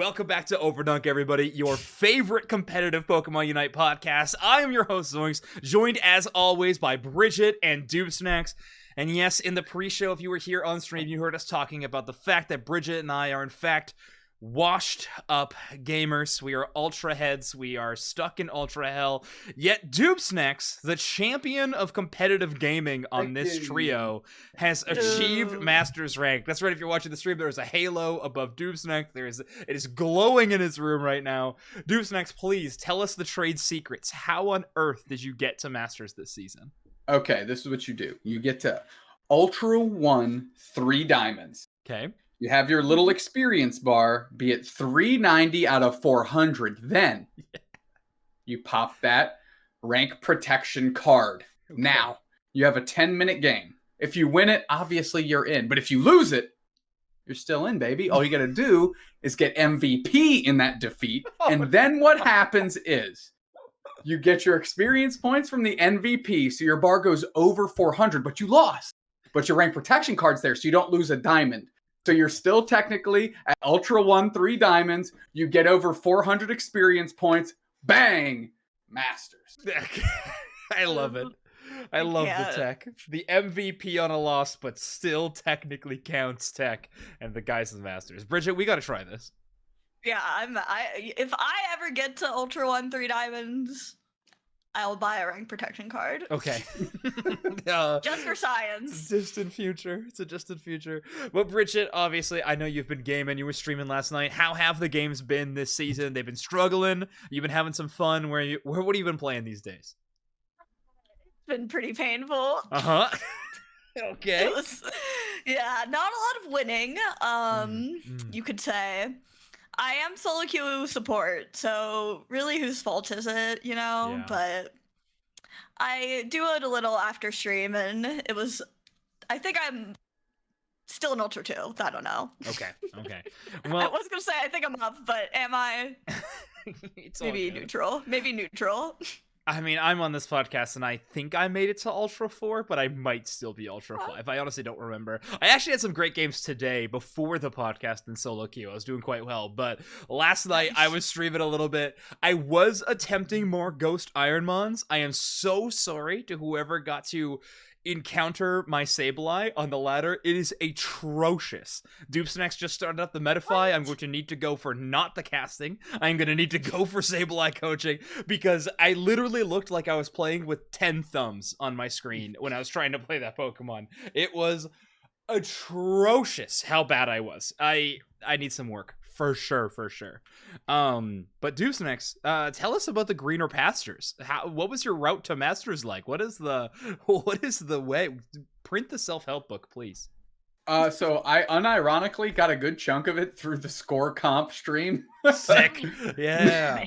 Welcome back to Overdunk, everybody, your favorite competitive Pokemon UNITE podcast. I am your host, Zoinks, joined as always by Bridjet and Snax. And yes, in the pre-show, if you were here on stream, you heard us talking about the fact that Bridjet and I are, in fact, washed up gamers. We are ultra heads. We are stuck in ultra hell. Yet Snax, the champion of competitive gaming on this trio, has achieved Masters rank. That's right. If you're watching the stream, there is a halo above Snax. It is glowing in his room right now. Snax, please tell us the trade secrets. How on earth did you get to Masters this season? Okay, this is what you do. You get to Ultra 1 3 diamonds. Okay. You have your little experience bar be at 390 out of 400. Then you pop that rank protection card. Okay. Now, you have a 10-minute game. If you win it, obviously you're in. But if you lose it, you're still in, baby. All you got to do is get MVP in that defeat. And then what happens is you get your experience points from the MVP. So your bar goes over 400, but you lost. But your rank protection card's there, so you don't lose a diamond. So you're still technically at Ultra 1 3 diamonds. You get over 400 experience points. Bang! Masters. I love it. I love the tech. The MVP on a loss, but still technically counts tech. And the guys in Masters. Bridjet, we got to try this. Yeah, if I ever get to Ultra 1 3 diamonds, I'll buy a rank protection card. Okay. Just for science. Distant future. It's a distant future. But Bridjet, obviously, I know you've been gaming. You were streaming last night. How have the games been this season? They've been struggling. You've been having some fun. What have you been playing these days? It's been pretty painful. Uh-huh. Okay. Yeah, not a lot of winning, you could say. I am solo queue support, so really whose fault is it, you know? Yeah. But I duoed a little after stream, and I think I'm still in Ultra 2. I don't know. Okay. Well, I was going to say I think I'm up, but am I? Maybe neutral. Maybe neutral. I mean, I'm on this podcast, and I think I made it to Ultra 4, but I might still be Ultra 5. I honestly don't remember. I actually had some great games today before the podcast in solo queue. I was doing quite well, but last night I was streaming a little bit. I was attempting more Ghost Ironmons. I am so sorry to whoever got to encounter my Sableye on the ladder. It is atrocious. Snax just started up the Metafy. I'm going to need to go for not the casting. I'm going to need to go for Sableye coaching because I literally looked like I was playing with 10 thumbs on my screen when I was trying to play that Pokemon. It was atrocious how bad I was. I need some work. For sure. But Snax, tell us about the greener pastures. What was your route to Masters like? What is the way? Print the self-help book, please. So I unironically got a good chunk of it through the score comp stream. Sick. Yeah.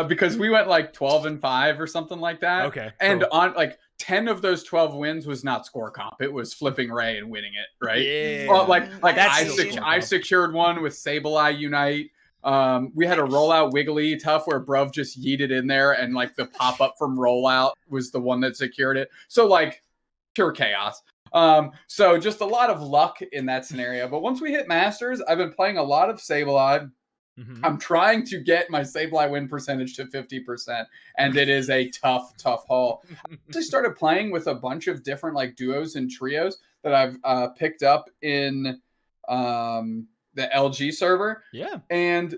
Because we went like 12-5 or something like that. Okay. And on like 10 of those 12 wins was not score comp. It was flipping Ray and winning it, right? Yeah. I secured one with Sableye Unite. We had a rollout Wiggly Tough where Bruv just yeeted in there and like the pop-up from rollout was the one that secured it. So like pure chaos. So just a lot of luck in that scenario. But once we hit Masters, I've been playing a lot of Sableye. Mm-hmm. I'm trying to get my Sableye win percentage to 50%, and it is a tough haul. I actually started playing with a bunch of different like duos and trios that I've picked up in the LG server. Yeah. And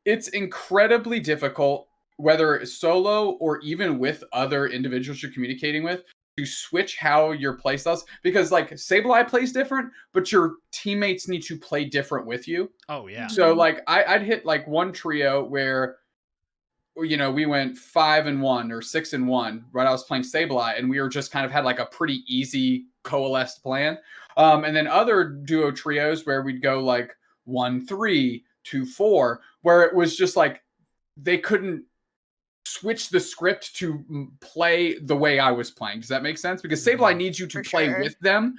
it's incredibly difficult, whether it's solo or even with other individuals you're communicating with, to switch how your play styles, because like Sableye plays different, but your teammates need to play different with you. Oh yeah. So like I'd hit like one trio where, you know, we went 5-1 or 6-1 when I was playing Sableye, and we were just kind of had like a pretty easy coalesced plan. And then other duo trios where we'd go like 1-3, 2-4, where it was just like they couldn't switch the script to play the way I was playing. Does that make sense? Because Sableye needs you to play with them.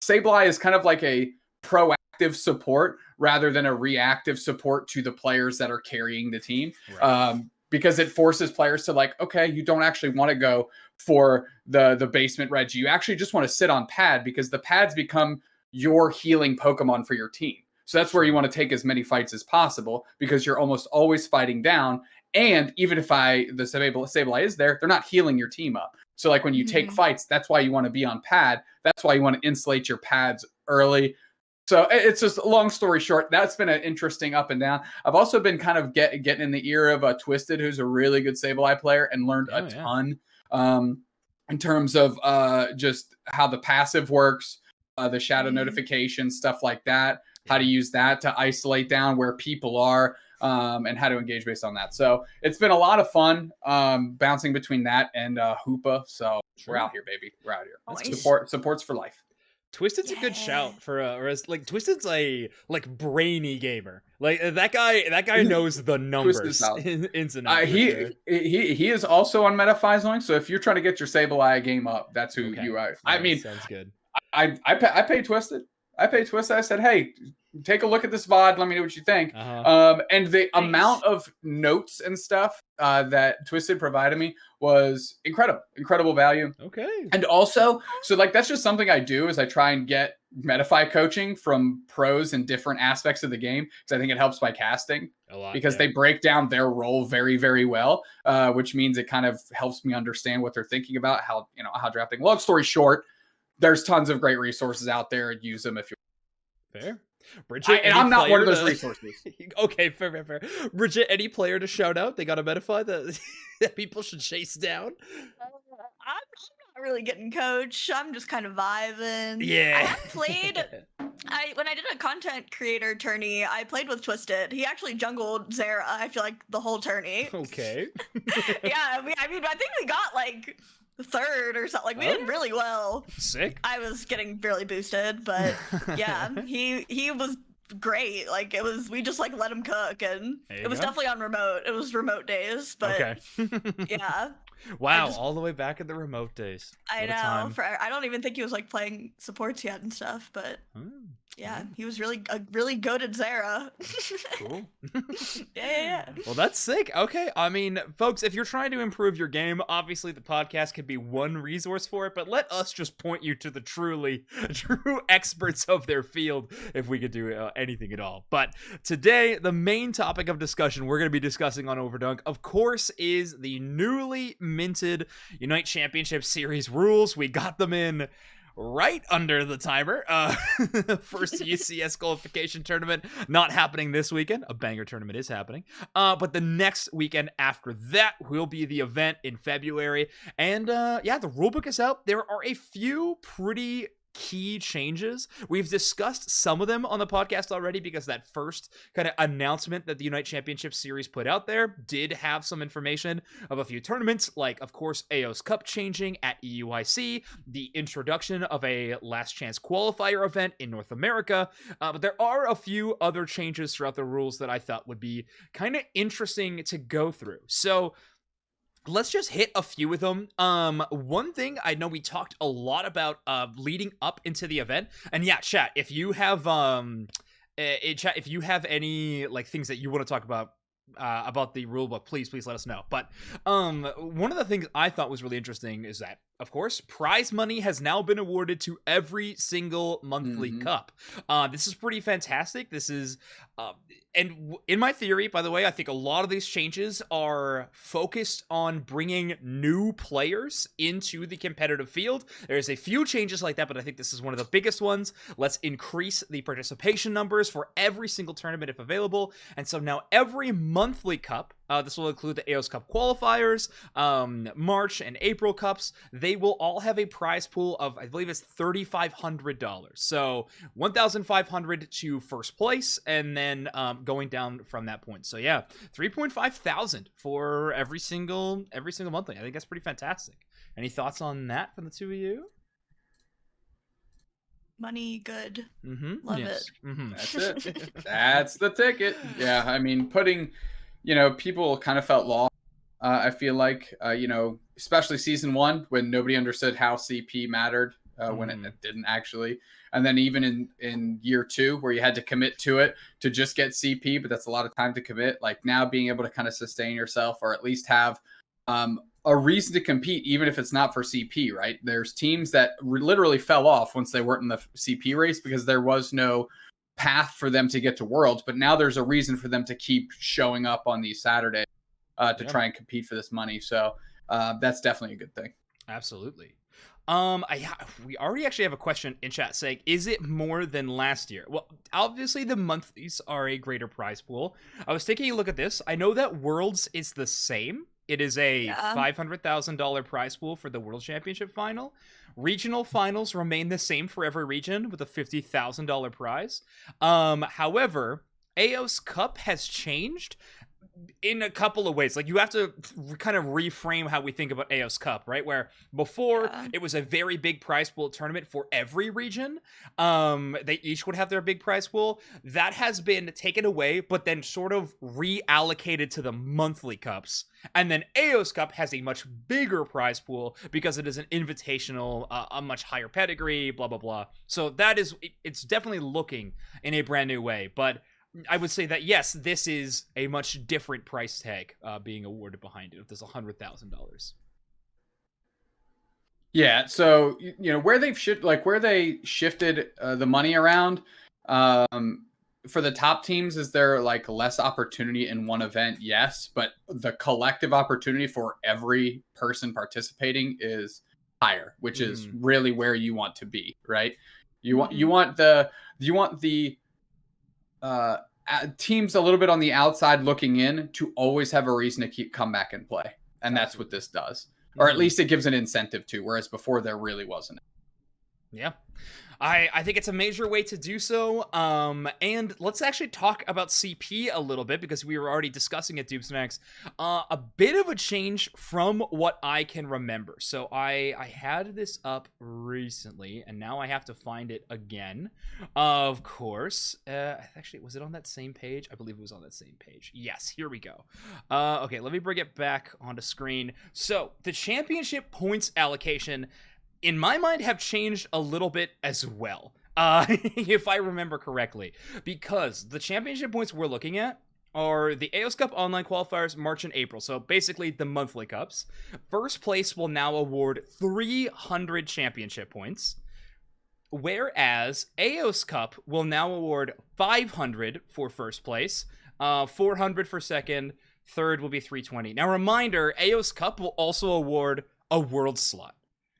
Sableye is kind of like a proactive support rather than a reactive support to the players that are carrying the team. Right. Because it forces players to like, okay, you don't actually want to go for the basement Reggie. You actually just want to sit on pad because the pads become your healing Pokemon for your team. So that's where you want to take as many fights as possible, because you're almost always fighting down. And even if the Sableye is there, they're not healing your team up. So like when you take fights, that's why you want to be on pad. That's why you want to insulate your pads early. So it's just, long story short, that's been an interesting up and down. I've also been kind of getting in the ear of Twisted, who's a really good Sableye player, and learned a ton in terms of just how the passive works, the shadow notifications, stuff like that, how to use that to isolate down where people are, and how to engage based on that. So it's been a lot of fun bouncing between that and Hoopa. So we're out here, baby. We're out here. Nice. Supports for life. Twisted's a good shout for like Twisted's a brainy gamer. Like that guy knows the numbers ins and outs. He is also on Metafy Zoinks. So if you're trying to get your Sableye game up, that's who you are. I mean, sounds good. I paid Twisted. I said, hey, take a look at this VOD. Let me know what you think. And the amount of notes and stuff that Twisted provided me was incredible value. Okay. And also, so like that's just something I do, is I try and get Metafy coaching from pros in different aspects of the game, because I think it helps my casting a lot, because they break down their role very, very well, which means it kind of helps me understand what they're thinking about, how drafting. Long story short, there's tons of great resources out there. Use them if you're fair. Bridjet, and I'm not one of those resources. Okay, fair. Bridjet, any player to shout out? They got a Metafy that people should chase down? I'm not really getting coached. I'm just kind of vibing. Yeah. I have played. When I did a content creator tourney, I played with Twisted. He actually jungled Zera, I feel like, the whole tourney. Okay. Yeah, I mean, I think we got like third or something. Like, we did really well. Sick. I was getting barely boosted, but yeah, he was great. Like, we just like let him cook, and it was definitely on remote. It was remote days, but okay. Yeah. Wow, all the way back in the remote days. I know. I don't even think he was like playing supports yet and stuff, but yeah, he was really goated Zera. Cool. Yeah. Well, that's sick. Okay, I mean, folks, if you're trying to improve your game, obviously the podcast could be one resource for it, but let us just point you to the true experts of their field if we could do anything at all. But today, the main topic of discussion we're going to be discussing on Overdunk, of course, is the newly minted Unite Championship Series rules. We got them in right under the timer. First UCS qualification tournament not happening this weekend. A banger tournament is happening. But the next weekend after that will be the event in February. And yeah, the rulebook is out. There are a few pretty key changes. We've discussed some of them on the podcast already, because that first kind of announcement that the Unite Championship Series put out there did have some information of a few tournaments, like, of course, AO's Cup changing at EUIC, the introduction of a last chance qualifier event in North America, but there are a few other changes throughout the rules that I thought would be kind of interesting to go through. So let's just hit a few of them. One thing I know we talked a lot about leading up into the event, and yeah, chat, if you have if you have any like things that you want to talk about the rulebook, please let us know. But one of the things I thought was really interesting is that, of course, prize money has now been awarded to every single monthly cup. This is pretty fantastic. This is and in my theory, by the way, I think a lot of these changes are focused on bringing new players into the competitive field. There's a few changes like that, but I think this is one of the biggest ones. Let's increase the participation numbers for every single tournament if available. And so now every monthly cup, this will include the AOS Cup qualifiers, March and April cups, they will all have a prize pool of, I believe it's $3,500. So $1,500 to first place, and then going down from that point. So yeah, $3,500 for every single monthly. I think that's pretty fantastic. Any thoughts on that from the two of you? Money, good. Love it. That's it. That's the ticket. Yeah, I mean, people kind of felt lost. I feel like, especially season 1, when nobody understood how CP mattered, when it didn't actually. And then even in year 2, where you had to commit to it to just get CP, but that's a lot of time to commit. Like, now being able to kind of sustain yourself, or at least have a reason to compete, even if it's not for CP, right? There's teams that literally fell off once they weren't in the CP race because there was no path for them to get to Worlds, but now there's a reason for them to keep showing up on these Saturdays to try and compete for this money. So that's definitely a good thing. Absolutely. We already actually have a question in chat saying, is it more than last year? Well, obviously the monthlies are a greater prize pool. I was taking a look at this. I know that Worlds is the same. It is a $500,000 prize pool for the World Championship final. Regional finals remain the same for every region with a $50,000 prize. However, AOS Cup has changed in a couple of ways. Like, you have to kind of reframe how we think about AOS Cup, right? Where before it was a very big prize pool tournament for every region. They each would have their big prize pool. That has been taken away, but then sort of reallocated to the monthly cups. And then AOS Cup has a much bigger prize pool because it is an invitational, a much higher pedigree, blah, blah, blah. So that is, it's definitely looking in a brand new way. But I would say that, yes, this is a much different price tag being awarded behind it. If there's $100,000. Yeah. So, where they've where they shifted the money around for the top teams, is there like less opportunity in one event? Yes. But the collective opportunity for every person participating is higher, which is really where you want to be, right? You want the teams a little bit on the outside looking in to always have a reason to come back and play. And that's what this does. Or at least it gives an incentive to, whereas before there really wasn't. Yeah. I think it's a major way to do so. And let's actually talk about CP a little bit, because we were already discussing it, Snax. A bit of a change from what I can remember. So I had this up recently, and now I have to find it again. Of course. Actually, was it on that same page? I believe it was on that same page. Yes, here we go. Okay, let me bring it back onto screen. So the championship points allocation, in my mind, have changed a little bit as well, if I remember correctly, because the championship points we're looking at are the AOS Cup online qualifiers, March and April, so basically the monthly cups. First place will now award 300 championship points, whereas AOS Cup will now award 500 for first place, 400 for second, third will be 320. Now, reminder, AOS Cup will also award a world slot.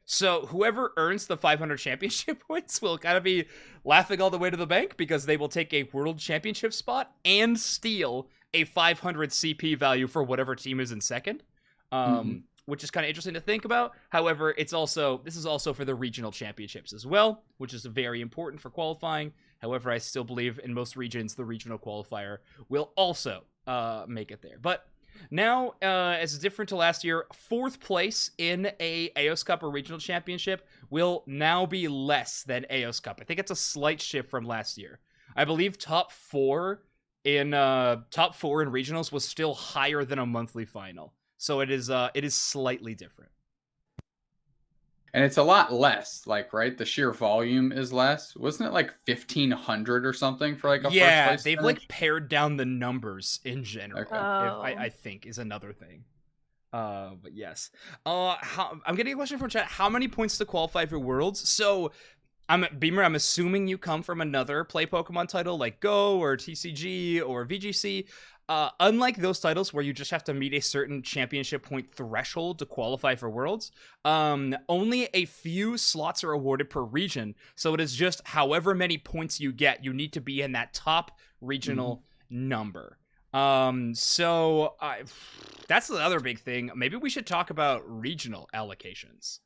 So whoever earns the 500 championship points will kind of be laughing all the way to the bank, because they will take a world championship spot and steal a 500 CP value for whatever team is in second, which is kind of interesting to think about. However, this is also for the regional championships as well, which is very important for qualifying. However, I still believe in most regions, the regional qualifier will also make it there. But now, as different to last year, fourth place in a AOS Cup or regional championship will now be less than AOS Cup. I think it's a slight shift from last year. I believe top four in regionals was still higher than a monthly final. So it is slightly different. And it's a lot less, right? The sheer volume is less. Wasn't it like 1,500 or something for like a first place they've finish? like pared down the numbers in general. Okay. I think is another thing. But yes. I'm getting a question from chat. How many points to qualify for Worlds? So, Beamer, I'm assuming you come from another Play Pokemon title like Go or TCG or VGC. Unlike those titles where you just have to meet a certain championship point threshold to qualify for Worlds, only a few slots are awarded per region. So it is just however many points you get, you need to be in that top regional number. So that's the other big thing. Maybe we should talk about regional allocations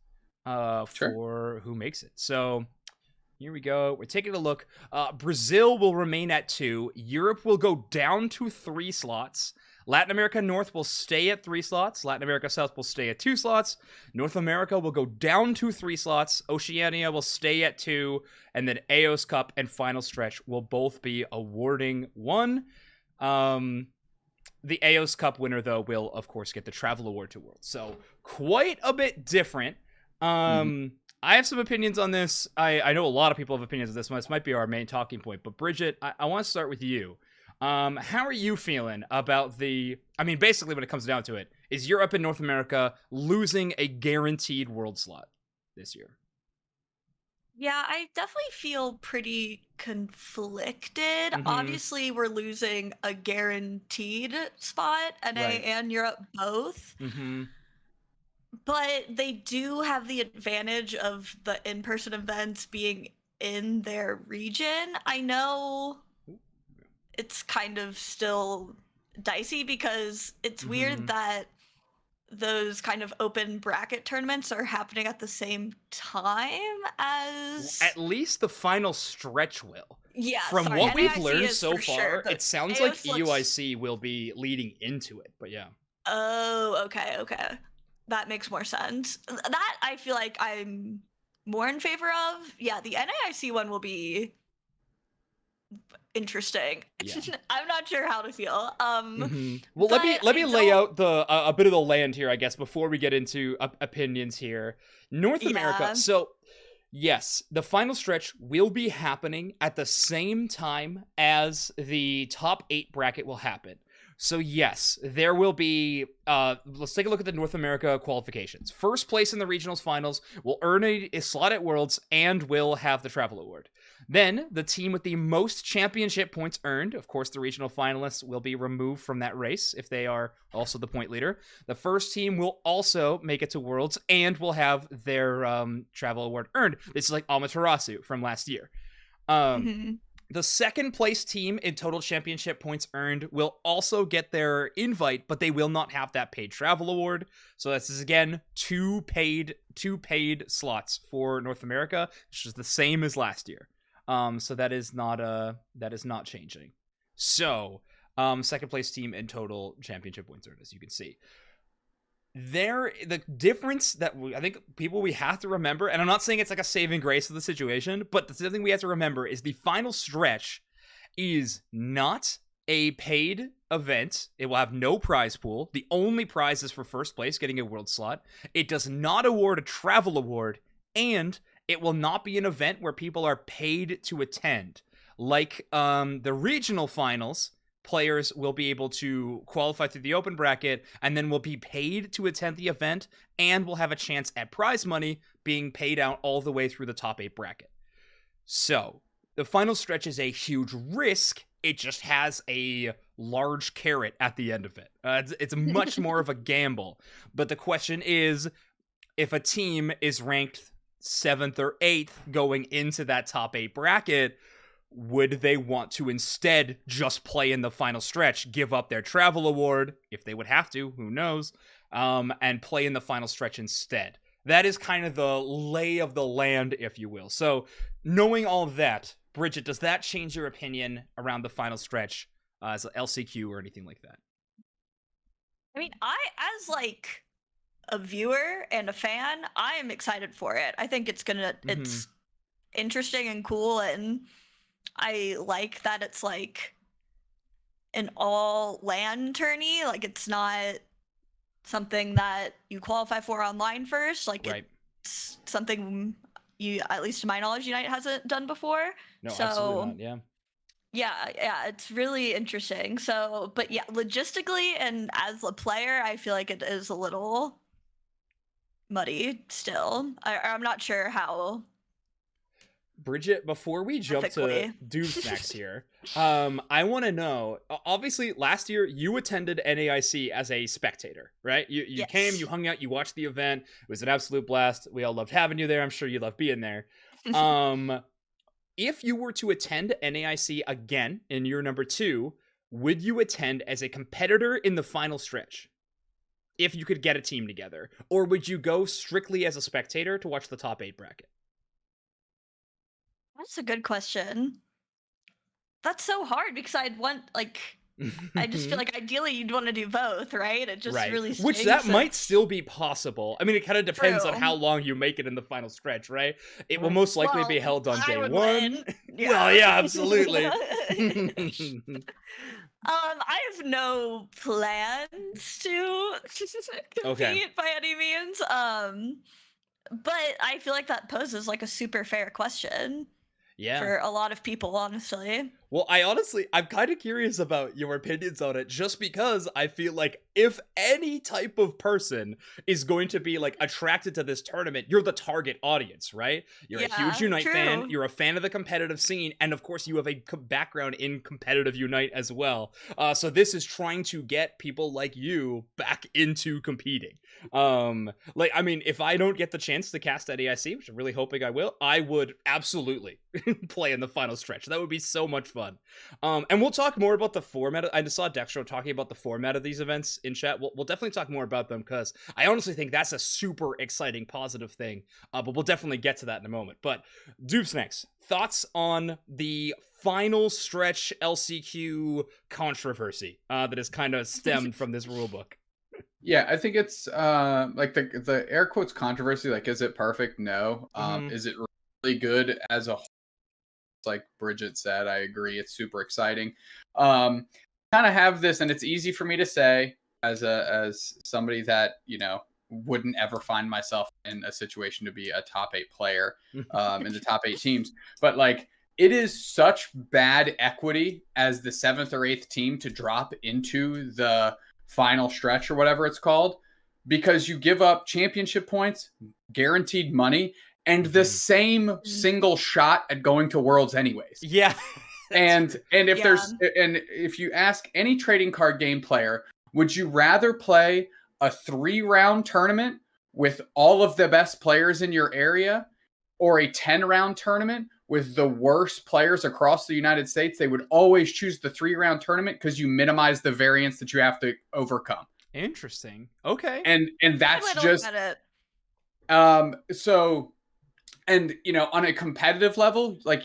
for who makes it. So here we go. We're taking a look. Brazil will remain at 2. Europe will go down to 3 slots. Latin America North will stay at 3 slots. Latin America South will stay at 2 slots. North America will go down to 3 slots. Oceania will stay at 2. And then AOS Cup and Final Stretch will both be awarding 1. The AOS Cup winner, though, will, of course, get the travel award to Worlds. So quite a bit different. I have some opinions on this. I know a lot of people have opinions on this one. This might be our main talking point. But Bridjet, I want to start with you. How are you feeling about basically when it comes down to it, is Europe and North America losing a guaranteed world slot this year? Yeah, I definitely feel pretty conflicted. Mhm. Obviously, we're losing a guaranteed spot, NA Right. and Europe both. Mm-hmm. But they do have the advantage of the in-person events being in their region. I know it's kind of still dicey because it's weird that those kind of open bracket tournaments are happening at the same time as At least the final stretch will. Yeah, From sorry, what we've NAIC learned is so for far, sure, but it sounds AOS like looks... EUIC will be leading into it, but yeah. Oh, okay. That makes more sense. That I feel like I'm more in favor of. Yeah, the NAIC one will be interesting. Yeah. I'm not sure how to feel. Well, let me lay out the a bit of the land here, I guess, before we get into opinions here. North America. So, yes, the final stretch will be happening at the same time as the top 8 bracket will happen. So yes, there will be, let's take a look at the North America qualifications. First place in the regionals finals will earn a slot at Worlds and will have the travel award. Then, the team with the most championship points earned, of course the regional finalists will be removed from that race if they are also the point leader. The first team will also make it to Worlds and will have their travel award earned. This is like Amaterasu from last year. The second place team in total championship points earned will also get their invite, but they will not have that paid travel award. So this is again two paid slots for North America, which is the same as last year. So that is not changing. So second place team in total championship points earned, as you can see. The difference that I think we have to remember, and I'm not saying it's like a saving grace of the situation, but the thing we have to remember is the final stretch is not a paid event. It will have no prize pool. The only prize is for first place, getting a world slot. It does not award a travel award, and it will not be an event where people are paid to attend. Like the regional finals, players will be able to qualify through the open bracket and then will be paid to attend the event and will have a chance at prize money being paid out all the way through the top 8 bracket. So, the final stretch is a huge risk. It just has a large carrot at the end of it. It's much more of a gamble. But the question is, if a team is ranked 7th or 8th going into that top 8 bracket, would they want to instead just play in the final stretch, give up their travel award, if they would have to, who knows, and play in the final stretch instead? That is kind of the lay of the land, if you will. So, knowing all of that, Bridget, does that change your opinion around the final stretch as LCQ or anything like that? I mean, as like a viewer and a fan, I am excited for it. I think it's it's interesting and cool, and I like that it's like an all LAN tourney. Like, it's not something that you qualify for online first. Like, it's something you, at least to my knowledge, Unite hasn't done before. No, absolutely not. Yeah, it's really interesting. So, but yeah, logistically and as a player, I feel like it is a little muddy still. I'm not sure how. Bridget, before we jump to do Snax here, I want to know, obviously last year you attended NAIC as a spectator, right? You came, you hung out, you watched the event. It was an absolute blast. We all loved having you there. I'm sure you loved being there. If you were to attend NAIC again in year number 2, would you attend as a competitor in the final stretch? If you could get a team together, or would you go strictly as a spectator to watch the top 8 bracket? That's a good question. That's so hard because I'd want, like, I just feel like ideally you'd want to do both, right? It just really stinks. Which that might still be possible. I mean, it kind of depends on how long you make it in the final stretch, right? It will most likely be held on day 1. Yeah. Well, yeah, absolutely. I have no plans to compete by any means. But I feel like that poses like a super fair question. Yeah. For a lot of people, honestly. Well, I'm kind of curious about your opinions on it, just because I feel like if any type of person is going to be like attracted to this tournament, you're the target audience, right? You're a huge Unite fan, you're a fan of the competitive scene, and of course you have a background in competitive Unite as well. So this is trying to get people like you back into competing. Like, I mean, if I don't get the chance to cast at EIC, which I'm really hoping I will, I would absolutely play in the final stretch. That would be so much fun. And we'll talk more about the format. I just saw Dextro talking about the format of these events in chat. We'll definitely talk more about them, because I honestly think that's a super exciting, positive thing. But we'll definitely get to that in a moment. But Snax, thoughts on the final stretch LCQ controversy that has kind of stemmed from this rulebook? Yeah, I think it's like the air quotes controversy. Like, is it perfect? No. Is it really good as a whole? Like Bridjet said, I agree. It's super exciting. Kind of have this, and it's easy for me to say as somebody that, you know, wouldn't ever find myself in a situation to be a top 8 player in the top 8 teams. But like, it is such bad equity as the 7th or 8th team to drop into the final stretch or whatever it's called, because you give up championship points, guaranteed money, and the same single shot at going to Worlds anyways. Yeah. and if you ask any trading card game player, would you rather play a 3-round tournament with all of the best players in your area, or a 10-round tournament with the worst players across the United States? They would always choose the 3-round tournament because you minimize the variance that you have to overcome. Interesting. Okay. And that's just so. And, you know, on a competitive level, like,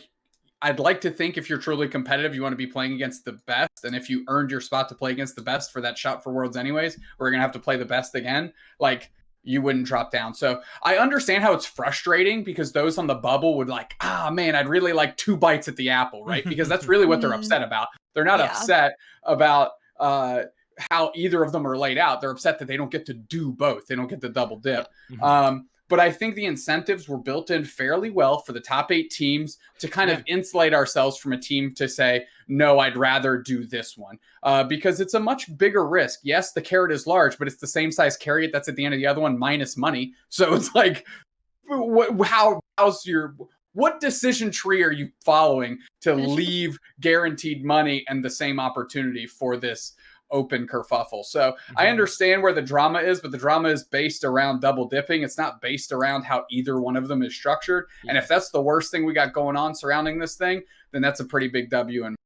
I'd like to think if you're truly competitive, you want to be playing against the best. And if you earned your spot to play against the best for that shot for Worlds anyways, we're going to have to play the best again, like, you wouldn't drop down. So I understand how it's frustrating, because those on the bubble would like, man, I'd really like 2 bites at the apple, right? Because that's really what they're upset about. They're not upset about how either of them are laid out. They're upset that they don't get to do both. They don't get the double dip. But I think the incentives were built in fairly well for the top 8 teams to kind of insulate ourselves from a team to say, no, I'd rather do this one, because it's a much bigger risk. Yes, the carrot is large, but it's the same size carrot that's at the end of the other one minus money. So it's like, what decision tree are you following to leave guaranteed money and the same opportunity for this open kerfuffle? So I understand where the drama is, but the drama is based around double dipping. It's not based around how either one of them is structured. And if that's the worst thing we got going on surrounding this thing, then that's a pretty big W. And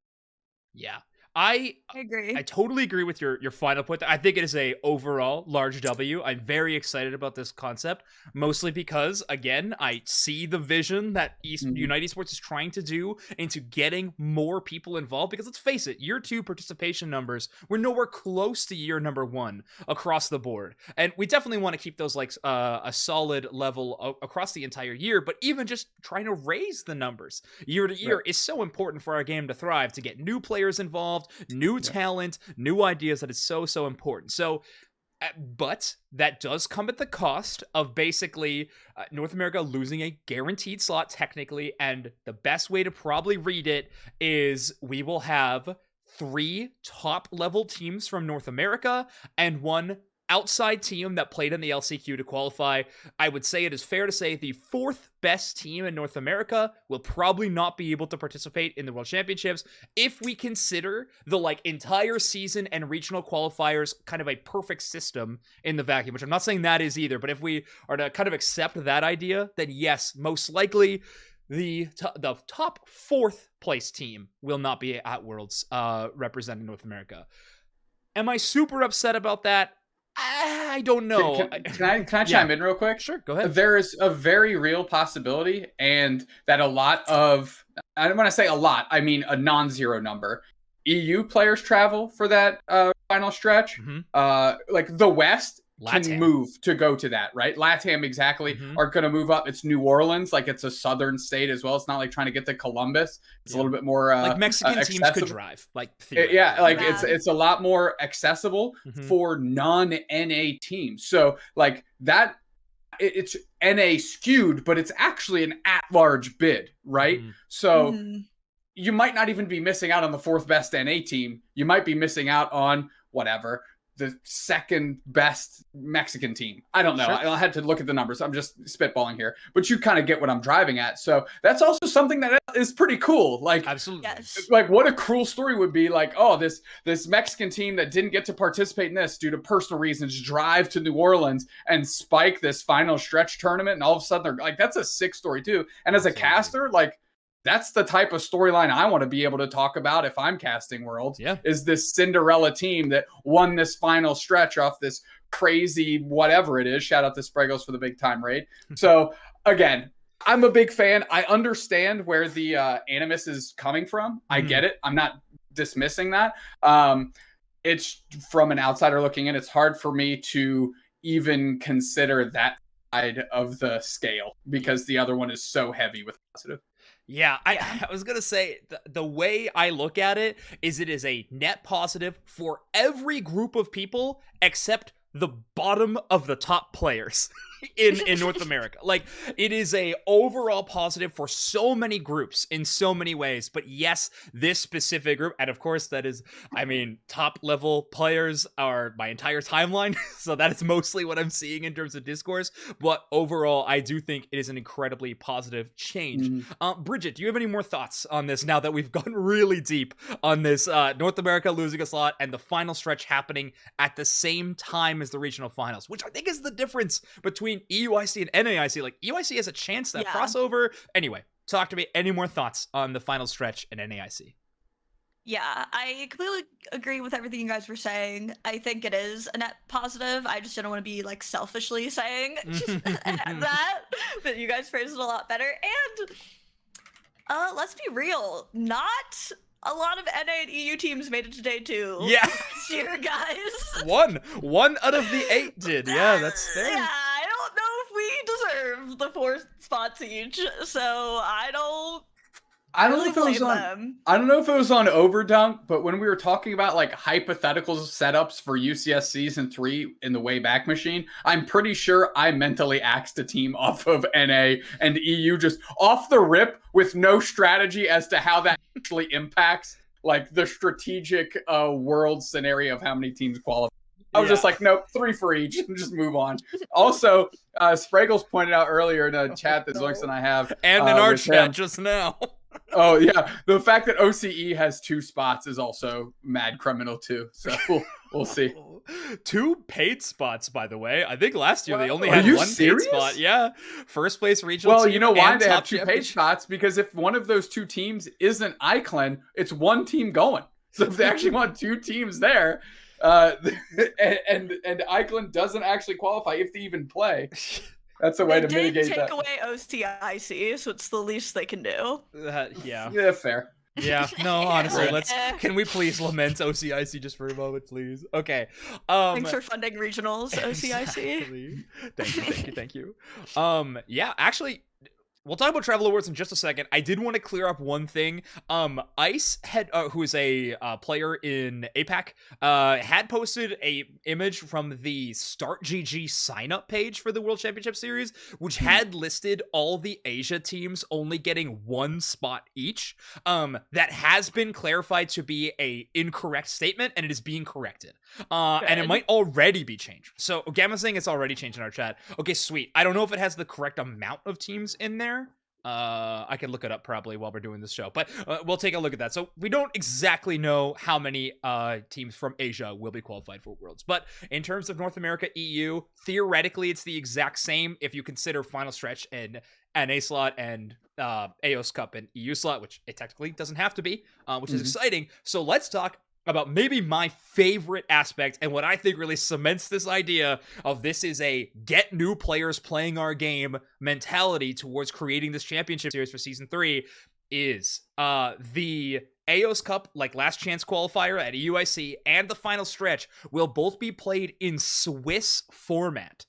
I agree. I totally agree with your final point. I think it is a overall large W. I'm very excited about this concept, mostly because, again, I see the vision that Unite Esports is trying to do into getting more people involved. Because let's face it, year 2 participation numbers were nowhere close to year number 1 across the board, and we definitely want to keep those like a solid level across the entire year. But even just trying to raise the numbers year to year is so important for our game to thrive, to get new players involved, new talent, new ideas. That is so important. So, but that does come at the cost of basically North America losing a guaranteed slot technically, and the best way to probably read it is we will have 3 top level teams from North America and 1 outside team that played in the LCQ to qualify. I would say it is fair to say the 4th best team in North America will probably not be able to participate in the World Championships if we consider the like entire season and regional qualifiers kind of a perfect system in the vacuum, which I'm not saying that is either, but if we are to kind of accept that idea, then yes, most likely the top 4th place team will not be at Worlds representing North America. Am I super upset about that? I don't know. Can I chime in real quick? Sure, go ahead. There is a very real possibility, and that a lot of, I don't want to say a lot, I mean a non-zero number, EU players travel for that final stretch. Like the West can move to go to that, right? LATAM exactly are going to move up. It's New Orleans, like it's a southern state as well. It's not like trying to get to Columbus. It's a little bit more like Mexican teams could drive, like it's a lot more accessible for non-NA teams. So like that, it's NA skewed, but it's actually an at-large bid, right? So you might not even be missing out on the 4th best NA team. You might be missing out on whatever, the 2nd best Mexican team. I don't know. Sure. I had to look at the numbers. I'm just spitballing here, but you kind of get what I'm driving at. So that's also something that is pretty cool. Like, absolutely. Yes. Like, what a cruel story would be like, oh, this Mexican team that didn't get to participate in this due to personal reasons drive to New Orleans and spike this final stretch tournament, and all of a sudden they're like, that's a sick story too. And as a caster, like, that's the type of storyline I want to be able to talk about if I'm casting Worlds. Yeah. Is this Cinderella team that won this final stretch off this crazy whatever it is. Shout out to Spraggles for the big time raid. So again, I'm a big fan. I understand where the animus is coming from. I get it. I'm not dismissing that. It's from an outsider looking in. It's hard for me to even consider that side of the scale because the other one is so heavy with positive. Yeah, I was going to say, the way I look at it is a net positive for every group of people except the bottom of the top players in North America. Like, it is a overall positive for so many groups in so many ways. But yes, this specific group, and of course that is, I mean, top level players are my entire timeline. So that is mostly what I'm seeing in terms of discourse. But overall, I do think it is an incredibly positive change. Bridjet, do you have any more thoughts on this now that we've gone really deep on this North America losing a slot and the final stretch happening at the same time as the regional finals, which I think is the difference between EUIC and NAIC. Like, EUIC has a chance that crossover. Anyway, talk to me. Any more thoughts on the final stretch in NAIC? Yeah, I completely agree with everything you guys were saying. I think it is a net positive. I just didn't want to be like selfishly saying that you guys phrased it a lot better. And let's be real, not a lot of NA and EU teams made it to day 2. Yeah. This year, guys. One out of the 8 did. Yeah, that's fair. Yeah, I don't know if we deserve the 4 spots each, so I don't know if it was on. I don't know if it was on Overdunk, but when we were talking about like hypothetical setups for UCS season 3 in the Wayback Machine, I'm pretty sure I mentally axed a team off of NA and EU just off the rip with no strategy as to how that actually impacts like the strategic world scenario of how many teams qualify. I was just like, nope, 3 for each, and just move on. Also, Spraggles pointed out earlier in a chat that Zoinks and I have, and in our chat just now. Oh yeah, the fact that OCE has 2 spots is also mad criminal too. So we'll see. 2 paid spots, by the way. I think last year they only had 1 paid spot. Yeah, first place regional. Well, team you know why they have 2 championship. paid spots? Because if one of those 2 teams isn't Iclan, it's 1 team going. So if they actually want 2 teams there, and Iclan doesn't actually qualify if they even play. That's a way to mitigate that. They did take away OCIC, so it's the least they can do. Yeah, fair. Yeah, no, honestly, can we please lament OCIC just for a moment, please? Okay. Thanks for funding regionals, OCIC. Exactly. Thank you. Yeah, actually, we'll talk about Travel Awards in just a second. I did want to clear up one thing. Ice had, who is a player in APAC, had posted a image from the Start GG sign-up page for the World Championship Series, which had listed all the Asia teams only getting 1 spot each. That has been clarified to be a incorrect statement, and it is being corrected. And it might already be changed. So Gamma's saying it's already changed in our chat. Okay, sweet. I don't know if it has the correct amount of teams in there. I can look it up probably while we're doing this show, but we'll take a look at that. So we don't exactly know how many teams from Asia will be qualified for Worlds, but in terms of North America, EU, theoretically it's the exact same if you consider final stretch and NA slot and AOS Cup and EU slot, which it technically doesn't have to be, which is exciting. So let's talk about maybe my favorite aspect and what I think really cements this idea of this is a get new players playing our game mentality towards creating this championship series for season 3 is the AOS Cup, like last chance qualifier at EUIC, and the final stretch will both be played in Swiss format.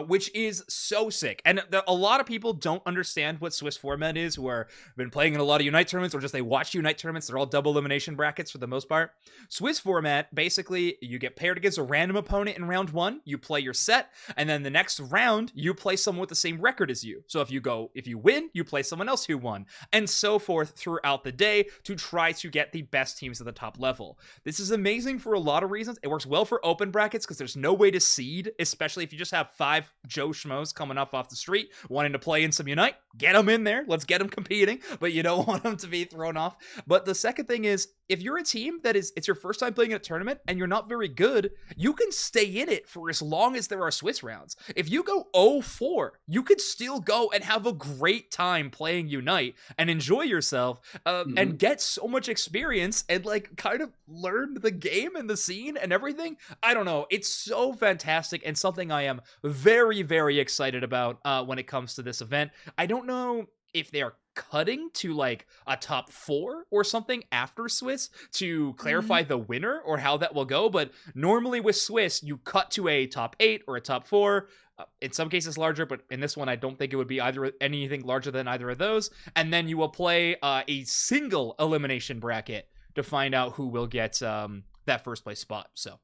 which is so sick. And a lot of people don't understand what Swiss format is, who have been playing in a lot of Unite tournaments or just they watch Unite tournaments. They're all double elimination brackets for the most part. Swiss format, basically, you get paired against a random opponent in round 1, you play your set, and then the next round, you play someone with the same record as you. So if you win, you play someone else who won, and so forth throughout the day to try to get the best teams at the top level. This is amazing for a lot of reasons. It works well for open brackets because there's no way to seed, especially if you just have 5 Joe Schmoes coming up off the street wanting to play in some Unite. Get them in there. Let's get them competing, but you don't want them to be thrown off. But the second thing is, if you're a team that it's your first time playing in a tournament and you're not very good, you can stay in it for as long as there are Swiss rounds. If you go 0-4, you could still go and have a great time playing Unite and enjoy yourself and get so much experience and like kind of learn the game and the scene and everything. I don't know. It's so fantastic and something I am very, very excited about when it comes to this event. I don't know if they are cutting to like a top 4 or something after Swiss to clarify the winner or how that will go, but normally with Swiss you cut to a top 8 or a top 4, in some cases larger, but in this one I don't think it would be anything larger than either of those, and then you will play a single elimination bracket to find out who will get that first place spot. So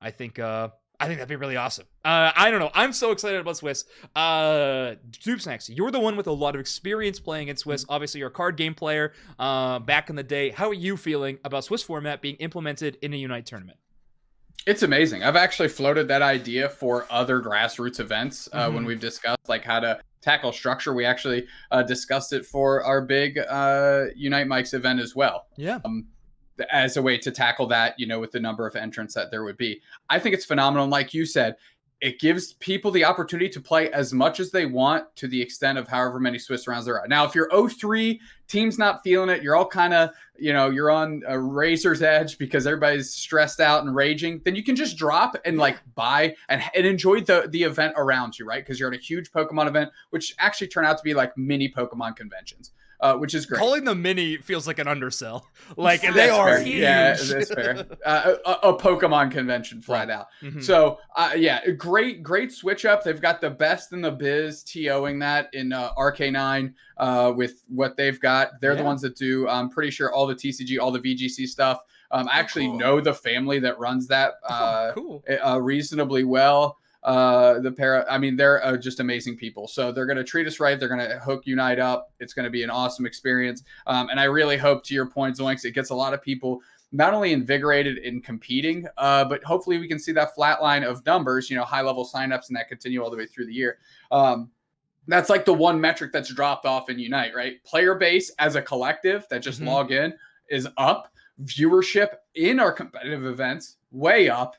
I think that'd be really awesome. I don't know. I'm so excited about Swiss. Snax, you're the one with a lot of experience playing in Swiss. Obviously, you're a card game player back in the day. How are you feeling about Swiss format being implemented in a Unite tournament? It's amazing. I've actually floated that idea for other grassroots events when we've discussed like how to tackle structure. We actually discussed it for our big Unite Mics event as well. Yeah. As a way to tackle that, with the number of entrants that there would be. I think it's phenomenal. And like you said, it gives people the opportunity to play as much as they want to the extent of however many Swiss rounds there are. Now, if you're 0-3, team's not feeling it, you're all kind of, you're on a razor's edge because everybody's stressed out and raging, then you can just drop and like buy and enjoy the event around you, right? Because you're at a huge Pokemon event, which actually turn out to be like mini Pokemon conventions. Which is great. Calling them mini feels like an undersell. Like they are fair. huge. Yeah, that's fair. A Pokemon convention flat out. So great switch up. They've got the best in the biz TOing that in RK9 with what they've got. They're the ones that do, I'm pretty sure, all the TCG, all the VGC stuff. I actually know the family that runs that reasonably well. They're just amazing people. So they're going to treat us right. They're going to hook Unite up. It's going to be an awesome experience. And I really hope, to your point, Zoinks, it gets a lot of people not only invigorated in competing, but hopefully we can see that flat line of numbers, high-level signups, and that continue all the way through the year. That's like the one metric that's dropped off in Unite, right? Player base as a collective that just log in is up. Viewership in our competitive events, way up.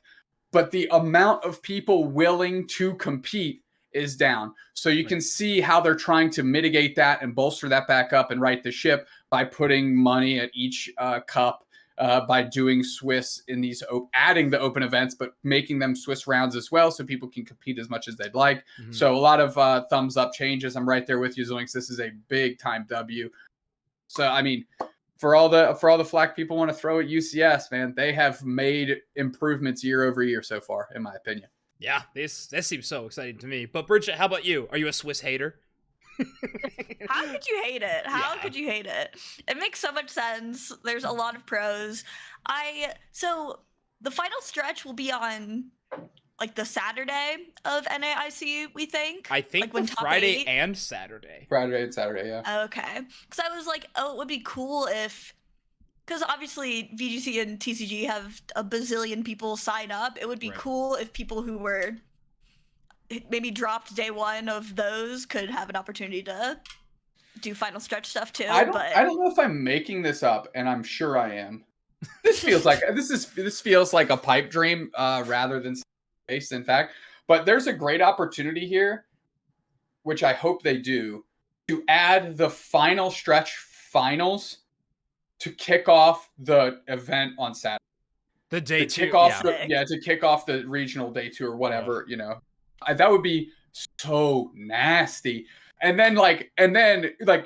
But the amount of people willing to compete is down. So you can see how they're trying to mitigate that and bolster that back up and right the ship by putting money at each cup, by doing Swiss in these, adding the open events, but making them Swiss rounds as well so people can compete as much as they'd like. So a lot of thumbs up changes. I'm right there with you, Zoinks. This is a big time W. So, for all the flack people want to throw at UCS, man, they have made improvements year over year so far, in my opinion. Yeah, this seems so exciting to me. But Bridjet, how about you? Are you a Swiss hater? How could you hate it? How could you hate it? It makes so much sense. There's a lot of pros. So the final stretch will be on like the Saturday of NAIC, we think. I think like Friday and Saturday. Friday and Saturday, yeah. Okay. Because I was like, it would be cool if, because obviously VGC and TCG have a bazillion people sign up. It would be cool if people who were maybe dropped day one of those could have an opportunity to do final stretch stuff too. I don't know if I'm making this up, and I'm sure I am. This feels like a pipe dream rather than based in fact, but there's a great opportunity here, which I hope they do, to add the final stretch finals to kick off the event on Saturday. The day two, to kick off the regional day two or whatever, that would be so nasty. And then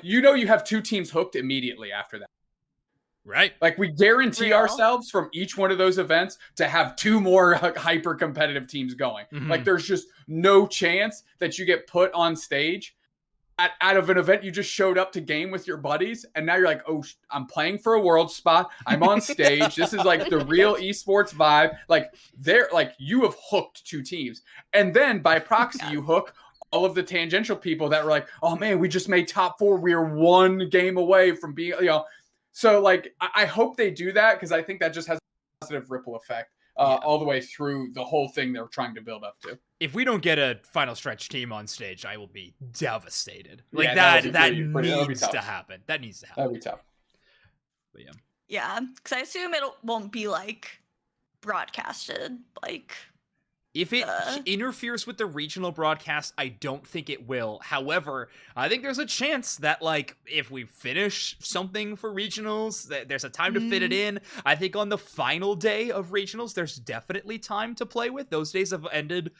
you have two teams hooked immediately after that. Right. Like we guarantee ourselves from each one of those events to have two more hyper competitive teams going. Like there's just no chance that you get put on stage out of an event you just showed up to game with your buddies, and now you're like, oh, I'm playing for a world spot. I'm on stage. This is like the real esports vibe. Like they're like, you have hooked 2 teams, and then by proxy you hook all of the tangential people that were like, oh man, we just made top 4. We are 1 game away from being, So like, I hope they do that, because I think that just has a positive ripple effect all the way through the whole thing they're trying to build up to. If we don't get a final stretch team on stage, I will be devastated. Like Yeah, that needs to happen. That needs to happen. That'd be tough. But yeah. Yeah, because I assume it won't be like broadcasted. Like, if it interferes with the regional broadcast, I don't think it will. However, I think there's a chance that, like, if we finish something for regionals, there's a time to fit it in. I think on the final day of regionals, there's definitely time to play with. Those days have ended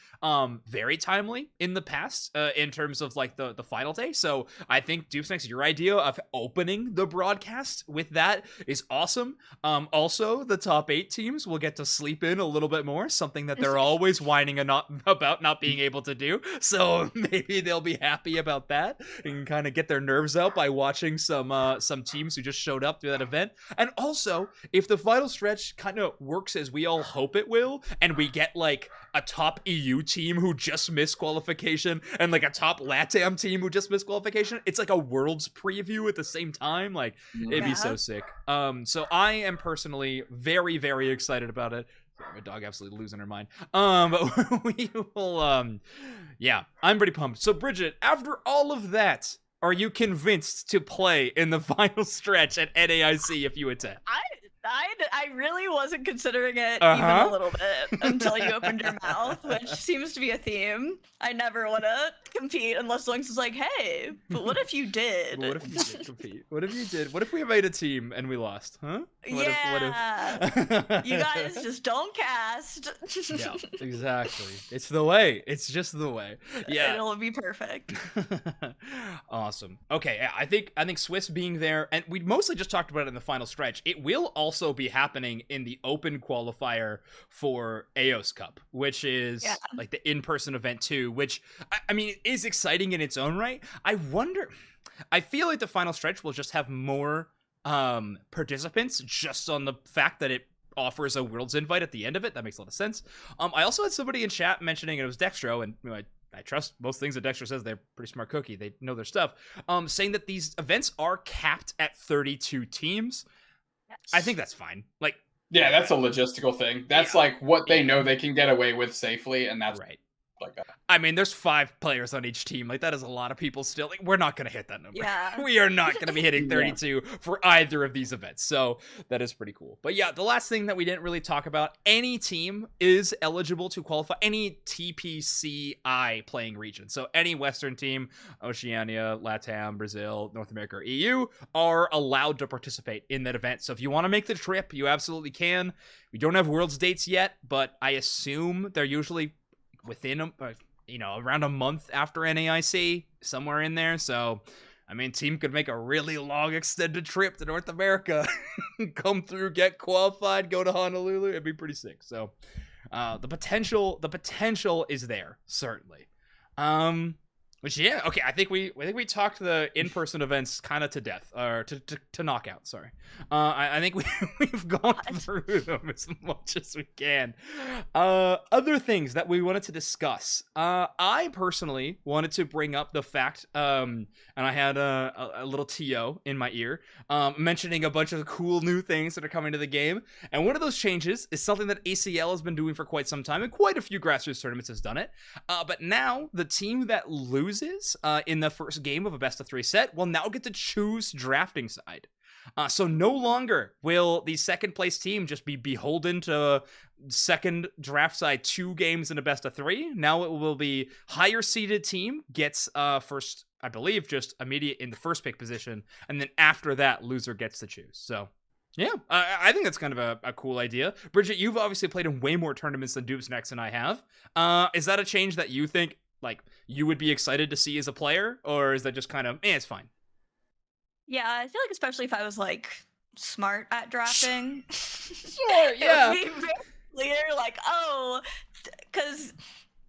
very timely in the past in terms of, like, the final day. So I think, Snax, your idea of opening the broadcast with that is awesome. Also, the top 8 teams will get to sleep in a little bit more, something that they're always whining about not being able to do. So maybe they'll be happy about that and kind of get their nerves out by watching some teams who just showed up to that event. And also, if the final stretch kind of works as we all hope it will, and we get like a top EU team who just missed qualification and like a top LATAM team who just missed qualification, it's like a Worlds preview at the same time. Like, it'd be so sick. So I am personally very, very excited about it. Sorry, my dog absolutely losing her mind. But we will, yeah, I'm pretty pumped. So, Bridjet, after all of that, are you convinced to play in the final stretch at NAIC if you attend? I really wasn't considering it even a little bit until you opened your mouth, which seems to be a theme. I never want to compete unless Zoinks is like, hey, but what if you did? What if you did compete? What if you did? What if we made a team and we lost? Huh? What if... You guys just don't cast. Yeah, exactly. It's the way. It's just the way. Yeah. It'll be perfect. Awesome. Okay, I think Swiss being there, and we mostly just talked about it in the final stretch. It will also be happening in the open qualifier for AOS Cup, which is like the in-person event too, which I mean is exciting in its own right. I feel like the final stretch will just have more participants just on the fact that it offers a Worlds invite at the end of it. That makes a lot of sense. I also had somebody in chat mentioning, and it was Dextro, and I trust most things that Dexter says. They're pretty smart cookie. They know their stuff. Saying that these events are capped at 32 teams. Yes. I think that's fine. Like, yeah, that's a logistical thing. That's like what they know they can get away with safely, and that's right. Like that. I mean, there's 5 players on each team. Like, that is a lot of people still. Like, we're not going to hit that number. Yeah. We are not going to be hitting 32 for either of these events. So that is pretty cool. But yeah, the last thing that we didn't really talk about, any team is eligible to qualify. Any TPCI playing region. So any Western team, Oceania, LATAM, Brazil, North America, or EU, are allowed to participate in that event. So if you want to make the trip, you absolutely can. We don't have Worlds dates yet, but I assume they're usually within around a month after NAIC, somewhere in there. So I mean, team could make a really long extended trip to North America, come through, get qualified, go to Honolulu. It'd be pretty sick. So the potential is there, certainly. Which, yeah, okay, I think we talked the in-person events kind of to death, or to knockout, sorry. I think we've gone through them as much as we can. Other things that we wanted to discuss. I personally wanted to bring up the fact, and I had a little TO in my ear, mentioning a bunch of the cool new things that are coming to the game. And one of those changes is something that ACL has been doing for quite some time, and quite a few grassroots tournaments has done it. But now, the team that loses in the first game of a best-of-3 set will now get to choose drafting side. So no longer will the second place team just be beholden to second draft side 2 games in a best-of-3. Now it will be higher seeded team gets first, I believe, just immediate in the first pick position, and then after that, loser gets to choose. So yeah, I think that's kind of a cool idea. Bridjet, you've obviously played in way more tournaments than Snax and I have. Is that a change that you think like you would be excited to see as a player, or is that just kind of it's fine? Yeah, I feel like especially if I was like smart at drafting, sure, yeah, it would be very clear, like, oh, because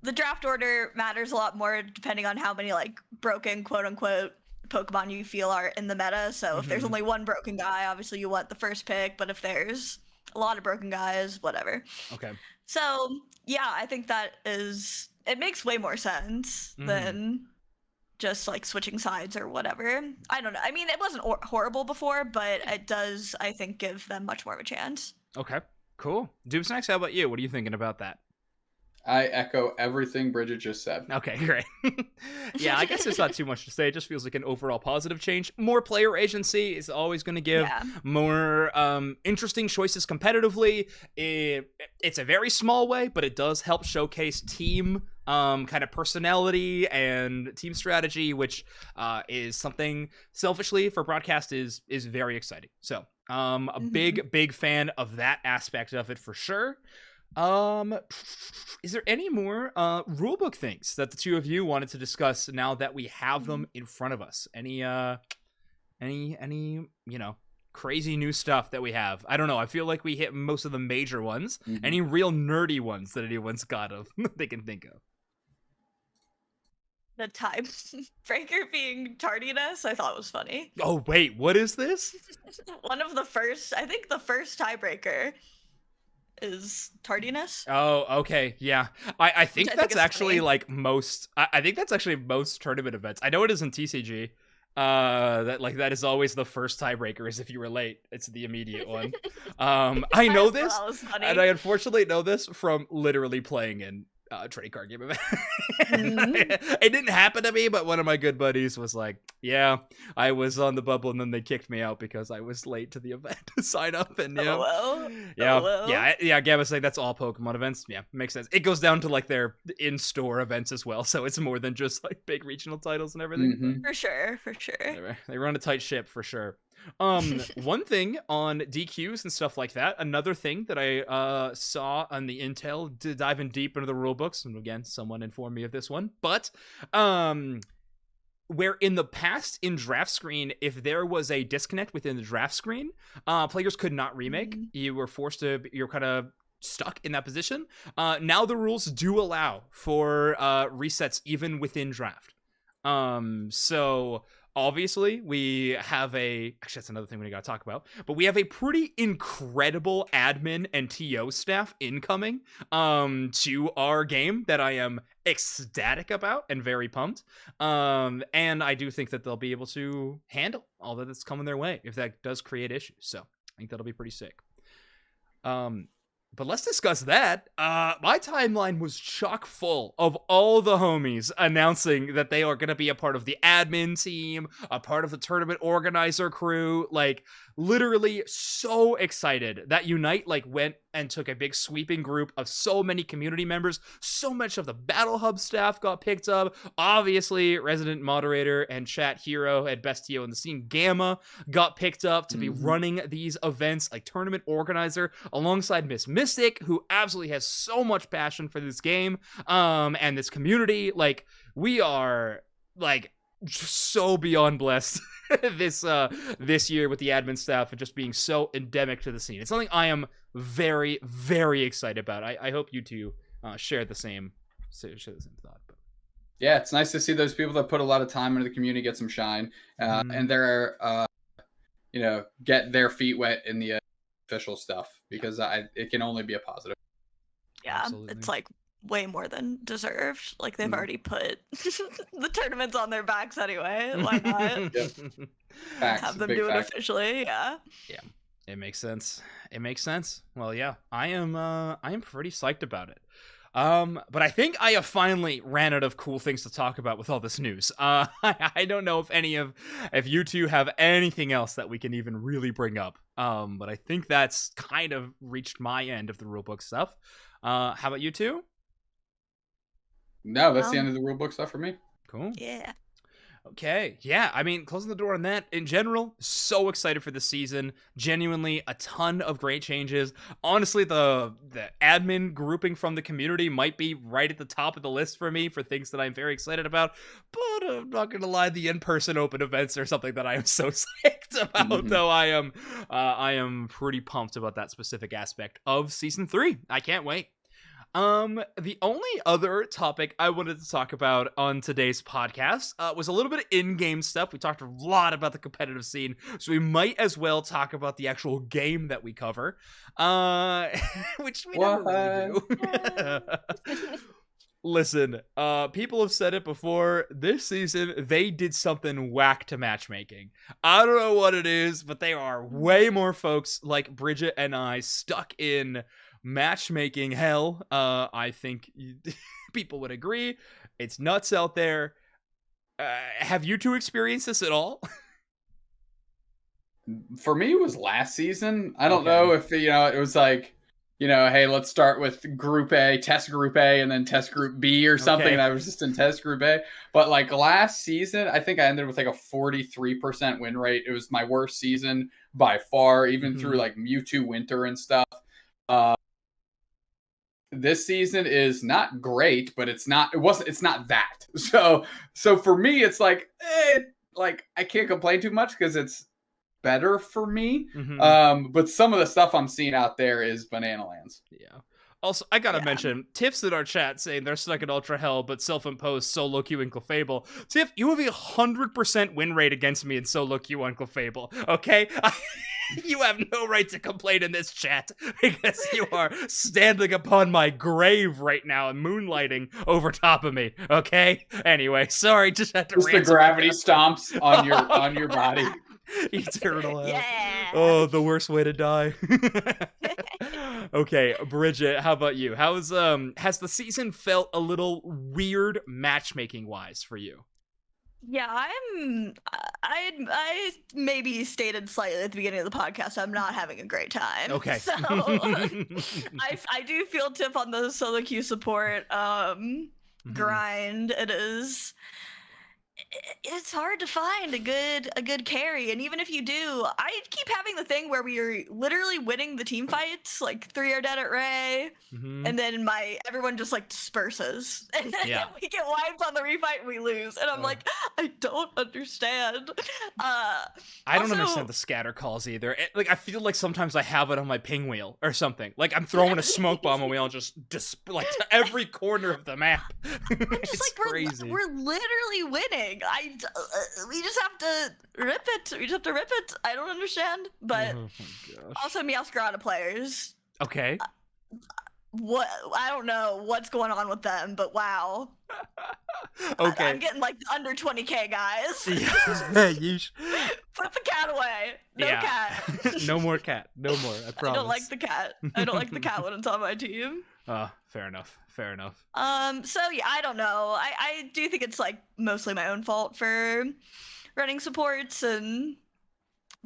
the draft order matters a lot more depending on how many like broken quote unquote Pokemon you feel are in the meta. So if there's only one broken guy, obviously you want the first pick, but if there's a lot of broken guys, whatever. Okay. So yeah, I think it makes way more sense than just like switching sides or whatever. I don't know. I mean, it wasn't horrible before, but it does, I think, give them much more of a chance. Okay, cool. Snax, how about you? What are you thinking about that? I echo everything Bridget just said. Okay, great. Yeah, I guess there's not too much to say. It just feels like an overall positive change. More player agency is always going to give more interesting choices competitively. It's a very small way, but it does help showcase team kind of personality and team strategy, which is something selfishly for broadcast is very exciting. So a big fan of that aspect of it for sure. Is there any more rulebook things that the two of you wanted to discuss now that we have them in front of us? Any crazy new stuff that we have? I don't know. I feel like we hit most of the major ones. Any real nerdy ones that anyone's got of they can think of? The tiebreaker being tardiness, I thought was funny. Oh wait, what is this? I think the first tiebreaker is tardiness. Oh, okay, yeah. I think that's actually funny. Like most. I think that's actually most tournament events. I know it isn't TCG. That is always the first tiebreaker. Is if you were late, it's the immediate one. I know this, and I unfortunately know this from literally playing in trading card game event. It didn't happen to me, but one of my good buddies was like, yeah, I was on the bubble and then they kicked me out because I was late to the event to sign up. And Gab was saying that's all Pokemon events. Yeah, makes sense. It goes down to like their in-store events as well, so it's more than just like big regional titles and everything. For sure. They run a tight ship for sure. One thing on DQs and stuff like that, another thing that I saw on the intel, diving deep into the rule books, and again, someone informed me of this one, but where in the past in draft screen, if there was a disconnect within the draft screen, players could not remake. You're kind of stuck in that position. Now the rules do allow for resets even within draft. So obviously, we have actually, that's another thing we got to talk about, but we have a pretty incredible admin and TO staff incoming to our game that I am ecstatic about and very pumped. And I do think that they'll be able to handle all that's coming their way if that does create issues. So I think that'll be pretty sick. But let's discuss that. My timeline was chock full of all the homies announcing that they are going to be a part of the admin team, a part of the tournament organizer crew. Like, literally so excited that Unite went and took a big sweeping group of so many community members. So much of the Battle Hub staff got picked up. Obviously, resident moderator and chat hero and best TO in the scene, Gamma, got picked up to be running these events, like tournament organizer, alongside Miss Mystic, who absolutely has so much passion for this game and this community. Like, we are just so beyond blessed this year with the admin staff and just being so endemic to the scene. It's something I am very, very excited about. I hope you two share the same thought. But yeah, it's nice to see those people that put a lot of time into the community get some shine, and they're get their feet wet in the official stuff, because it can only be a positive. Yeah, absolutely. It's way more than deserved. They've already put the tournaments on their backs anyway. Why not? Have them do it officially? Yeah. It makes sense. Well, yeah, I am pretty psyched about it. But I think I have finally ran out of cool things to talk about with all this news. I don't know if you two have anything else that we can even really bring up. But I think that's kind of reached my end of the rulebook stuff. How about you two? No, that's the end of the rulebook stuff for me. Cool. Yeah. Okay. Yeah, I mean, closing the door on that, in general, so excited for the season. Genuinely, a ton of great changes. Honestly, the admin grouping from the community might be right at the top of the list for me for things that I'm very excited about. But I'm not going to lie, the in-person open events are something that I am so psyched about, though I am pretty pumped about that specific aspect of Season 3. I can't wait. The only other topic I wanted to talk about on today's podcast was a little bit of in-game stuff. We talked a lot about the competitive scene, so we might as well talk about the actual game that we cover, which we never really do. Listen, people have said it before. This season, they did something whack to matchmaking. I don't know what it is, but they are way more folks like Bridjet and I stuck in matchmaking hell. I think people would agree. It's nuts out there. Have you two experienced this at all? For me, it was last season. I don't know if, it was like, hey, let's start with Group A, test Group A, and then test Group B or something. And I was just in test Group A. But like last season, I think I ended with like a 43% win rate. It was my worst season by far, even through like Mewtwo Winter and stuff. This season is not great, but it's not that. So for me, it's like, I can't complain too much because it's better for me. But some of the stuff I'm seeing out there is banana lands. Yeah. Also, I gotta mention, Tiff's in our chat saying they're stuck in Ultra Hell, but self-imposed solo queue and Clefable. Tiff, you have a 100% win rate against me in solo queue on Clefable, okay? You have no right to complain in this chat, because you are standing upon my grave right now and moonlighting over top of me, okay? Anyway, sorry, just had to just the gravity stomps on your body. Eternal hell. Yeah. Oh, the worst way to die. Okay, Bridjet, how about you? Has the season felt a little weird matchmaking wise for you? Yeah, I maybe stated slightly at the beginning of the podcast I'm not having a great time. Okay. So I do feel Tiff on the solo queue support grind. It's hard to find a good carry, and even if you do, I keep having the thing where we are literally winning the team fights, like 3 are dead at Ray, and then everyone just like disperses, and then we get wiped on the refight and we lose, and I'm like, I don't understand. I don't understand the scatter calls either. I feel like sometimes I have it on my ping wheel or something. Like I'm throwing a smoke bomb and we all just like to every corner of the map. It's just like crazy. We're literally winning. We just have to rip it. I don't understand, but also Meowscarada players. Okay. What I don't know what's going on with them, but wow. Okay. I'm getting like under 20k guys. Put the cat away. No cat. No more cat. No more. I promise. I don't like the cat. I don't like the cat when it's on my team. Fair enough. So yeah, I don't know. I do think it's like mostly my own fault for running supports and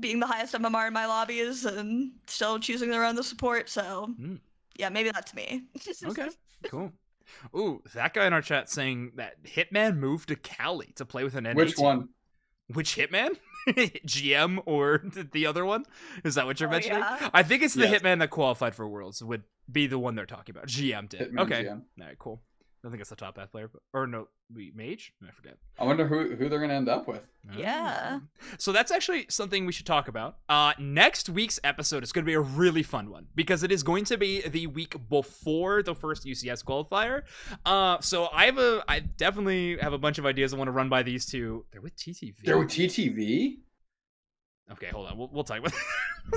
being the highest MMR in my lobbies and still choosing to run the support. So yeah, maybe that's me. Okay, cool. Ooh, that guy in our chat saying that Hitman moved to Cali to play with an NA. Which one? Which Hitman? GM or the other one? Is that what you're mentioning? Yeah. I think it's the Hitman that qualified for Worlds would be the one they're talking about. GM did. Hitman, okay. GM. All right, cool. I think it's the top path player. Or no, Mage? I forget. I wonder who they're going to end up with. Yeah. So that's actually something we should talk about. Next week's episode is going to be a really fun one because it is going to be the week before the first UCS qualifier. So I definitely have a bunch of ideas I want to run by these two. They're with TTV. They're with TTV? Okay, hold on. We'll talk about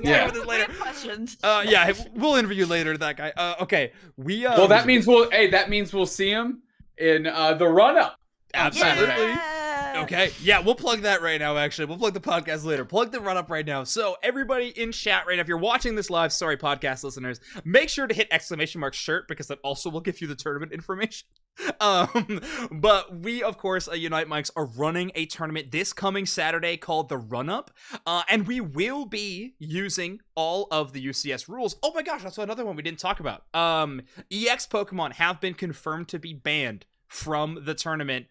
Yeah, this later. Questions. Yeah, we'll interview later that guy. Okay, well, that means we'll see him in the run up. Absolutely. Yeah. Okay, yeah, we'll plug that right now, actually. We'll plug the podcast later. Plug the run-up right now. So, everybody in chat right now, if you're watching this live, sorry, podcast listeners, make sure to hit !shirt because that also will give you the tournament information. But we, of course, Unite Mics are running a tournament this coming Saturday called the Run-Up, and we will be using all of the UCS rules. Oh my gosh, that's another one we didn't talk about. EX Pokemon have been confirmed to be banned from the tournament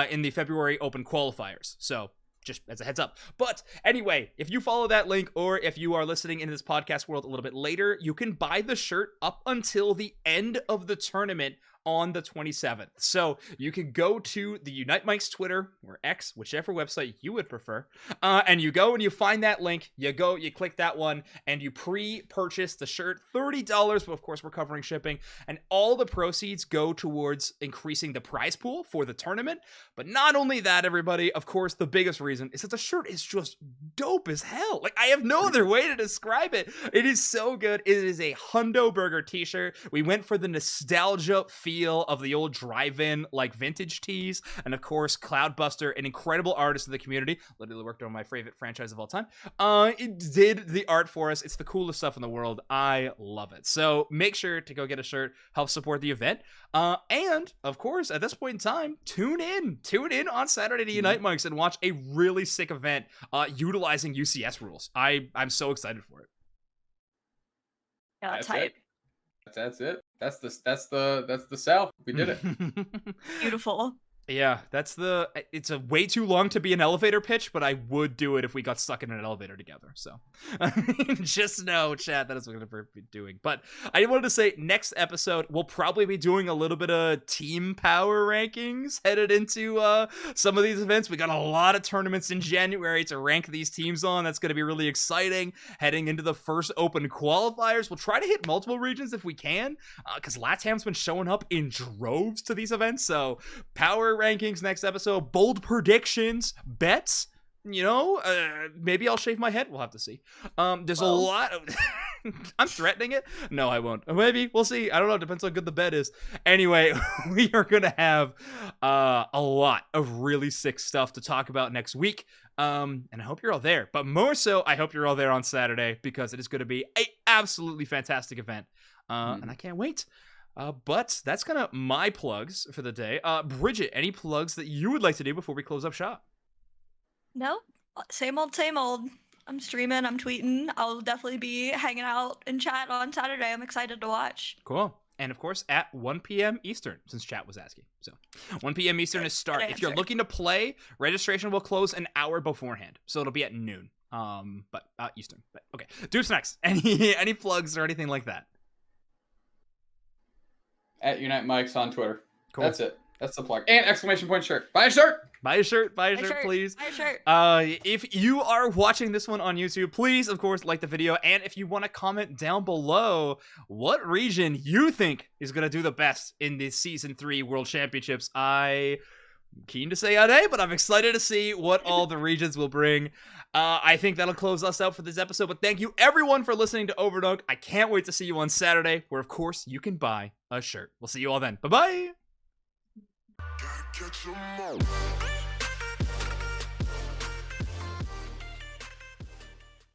in the February Open qualifiers. So just as a heads up. But anyway, if you follow that link or if you are listening into this podcast world a little bit later, you can buy the shirt up until the end of the tournament on the 27th. So you can go to the Unite Mike's Twitter or X, whichever website you would prefer, and you go and you find that link. You go, you click that one, and you pre-purchase the shirt, $30, but of course we're covering shipping, and all the proceeds go towards increasing the prize pool for the tournament. But not only that, everybody, of course, the biggest reason is that the shirt is just dope as hell. Like, I have no other way to describe it. It is so good. It is a Hundo Burger t-shirt. We went for the nostalgia feel of the old drive-in, like, vintage tees. And of course, Cloudbuster, an incredible artist of the community, literally worked on my favorite franchise of all time, it did the art for us. It's the coolest stuff in the world. I love it. So make sure to go get a shirt, help support the event. And of course, at this point in time, tune in on Saturday to Unite Mics and watch a really sick event utilizing UCS rules. I'm so excited for it. Yeah, that's type. That's it. That's the sell. We did it. Beautiful. Yeah, it's a way too long to be an elevator pitch, but I would do it if we got stuck in an elevator together. So just know, chat, that is what we're be doing. But I wanted to say, next episode, we'll probably be doing a little bit of team power rankings headed into some of these events. We got a lot of tournaments in January to rank these teams on. That's going to be really exciting. Heading into the first open qualifiers, we'll try to hit multiple regions if we can, because LATAM's been showing up in droves to these events. So power rankings next episode, bold predictions, bets, maybe I'll shave my head. We'll have to see. There's a lot of I'm threatening it. No, I won't. Maybe we'll see. I don't know. Depends how good the bet is. Anyway, we are gonna have a lot of really sick stuff to talk about next week. And I hope you're all there. But more so, I hope you're all there on Saturday, because it is going to be an absolutely fantastic event. And I can't wait. But that's kind of my plugs for the day. Bridget, any plugs that you would like to do before we close up shop? No, same old, same old. I'm streaming, I'm tweeting. I'll definitely be hanging out in chat on Saturday. I'm excited to watch. Cool. And of course, at 1 p.m. Eastern, since chat was asking. So 1 p.m. Eastern is start. If you're looking to play, registration will close an hour beforehand. So it'll be at noon. But Eastern. But okay. Do Snax. Any plugs or anything like that? At Unite Mics on Twitter. Cool. That's it. That's the plug. And exclamation point shirt. Buy a shirt. Buy a shirt, please. Buy a shirt. If you are watching this one on YouTube, please, of course, like the video. And if you want to comment down below what region you think is going to do the best in the Season 3 World Championships. I'm keen to say NA, but I'm excited to see what all the regions will bring. I think that'll close us out for this episode. But thank you, everyone, for listening to Overdunk. I can't wait to see you on Saturday, where, of course, you can buy a shirt. We'll see you all then. Bye-bye.